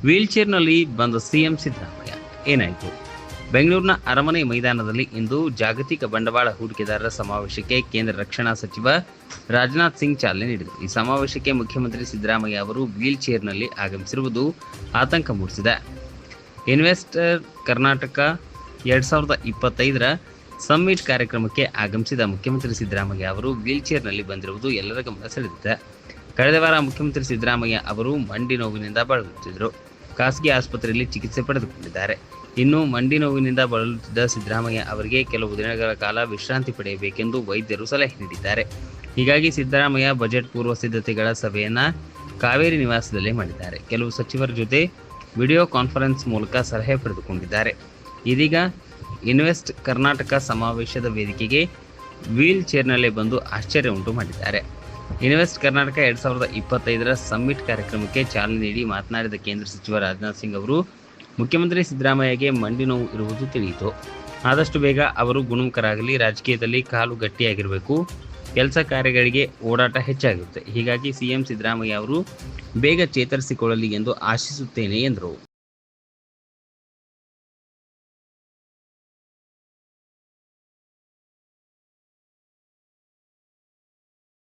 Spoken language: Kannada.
ವೀಲ್ಚೇರ್ನಲ್ಲಿ ಬಂದ ಸಿಎಂ ಸಿದ್ದರಾಮಯ್ಯ. ಏನಾಯಿತು? ಬೆಂಗಳೂರಿನ ಅರಮನೆ ಮೈದಾನದಲ್ಲಿ ಇಂದು ಜಾಗತಿಕ ಬಂಡವಾಳ ಹೂಡಿಕೆದಾರರ ಸಮಾವೇಶಕ್ಕೆ ಕೇಂದ್ರ ರಕ್ಷಣಾ ಸಚಿವ ರಾಜನಾಥ್ ಸಿಂಗ್ ಚಾಲನೆ ನೀಡಿದರು. ಈ ಸಮಾವೇಶಕ್ಕೆ ಮುಖ್ಯಮಂತ್ರಿ ಸಿದ್ದರಾಮಯ್ಯ ಅವರು ವೀಲ್ ಚೇರ್ನಲ್ಲಿ ಆಗಮಿಸಿರುವುದು ಆತಂಕ ಮೂಡಿಸಿದೆ. ಇನ್ವೆಸ್ಟರ್ ಕರ್ನಾಟಕ 2025ರ ಸಮ್ಮಿಟ್ ಕಾರ್ಯಕ್ರಮಕ್ಕೆ ಆಗಮಿಸಿದ ಮುಖ್ಯಮಂತ್ರಿ ಸಿದ್ದರಾಮಯ್ಯ ಅವರು ವೀಲ್ ಚೇರ್ನಲ್ಲಿ ಬಂದಿರುವುದು ಎಲ್ಲರ ಗಮನ ಸೆಳೆದಿದೆ. ಕಳೆದ ವಾರ ಮುಖ್ಯಮಂತ್ರಿ ಸಿದ್ದರಾಮಯ್ಯ ಅವರು ಮಂಡಿ ನೋವಿನಿಂದ ಬಳಲುತ್ತಿದ್ದರು. ಖಾಸಗಿ ಆಸ್ಪತ್ರೆಯಲ್ಲಿ ಚಿಕಿತ್ಸೆ ಪಡೆದುಕೊಂಡಿದ್ದಾರೆ. ಇನ್ನು ಮಂಡಿ ನೋವಿನಿಂದ ಬಳಲುತ್ತಿದ್ದ ಸಿದ್ದರಾಮಯ್ಯ ಅವರಿಗೆ ಕೆಲವು ದಿನಗಳ ಕಾಲ ವಿಶ್ರಾಂತಿ ಪಡೆಯಬೇಕೆಂದು ವೈದ್ಯರು ಸಲಹೆ ನೀಡಿದ್ದಾರೆ. ಹೀಗಾಗಿ ಸಿದ್ದರಾಮಯ್ಯ ಬಜೆಟ್ ಪೂರ್ವ ಸಿದ್ಧತೆಗಳ ಸಭೆಯನ್ನು ಕಾವೇರಿ ನಿವಾಸದಲ್ಲೇ ಮಾಡಿದ್ದಾರೆ. ಕೆಲವು ಸಚಿವರ ಜೊತೆ ವಿಡಿಯೋ ಕಾನ್ಫರೆನ್ಸ್ ಮೂಲಕ ಸಲಹೆ ಪಡೆದುಕೊಂಡಿದ್ದಾರೆ. ಇದೀಗ ಇನ್ವೆಸ್ಟ್ ಕರ್ನಾಟಕ ಸಮಾವೇಶದ ವೇದಿಕೆಗೆ ವೀಲ್ ಚೇರ್ನಲ್ಲೇ ಬಂದು ಆಶ್ಚರ್ಯ ಉಂಟು ಮಾಡಿದ್ದಾರೆ. ಇನ್ವೆಸ್ಟ್ ಕರ್ನಾಟಕ 2025ರ ಸಮ್ಮಿಟ್ ಕಾರ್ಯಕ್ರಮಕ್ಕೆ ಚಾಲನೆ ನೀಡಿ ಮಾತನಾಡಿದ ಕೇಂದ್ರ ಸಚಿವ ರಾಜನಾಥ್ ಸಿಂಗ್ ಅವರು, ಮುಖ್ಯಮಂತ್ರಿ ಸಿದ್ದರಾಮಯ್ಯಗೆ ಮಂಡಿ ನೋವು ಇರುವುದು ತಿಳಿಯಿತು. ಆದಷ್ಟು ಬೇಗ ಅವರು ಗುಣಮುಖರಾಗಲಿ. ರಾಜಕೀಯದಲ್ಲಿ ಕಾಲು ಗಟ್ಟಿಯಾಗಿರಬೇಕು. ಕೆಲಸ ಕಾರ್ಯಗಳಿಗೆ ಓಡಾಟ ಹೆಚ್ಚಾಗಿರುತ್ತೆ. ಹೀಗಾಗಿ ಸಿಎಂ ಸಿದ್ದರಾಮಯ್ಯ ಅವರು ಬೇಗ ಚೇತರಿಸಿಕೊಳ್ಳಲಿ ಎಂದು ಆಶಿಸುತ್ತೇನೆ ಎಂದರು.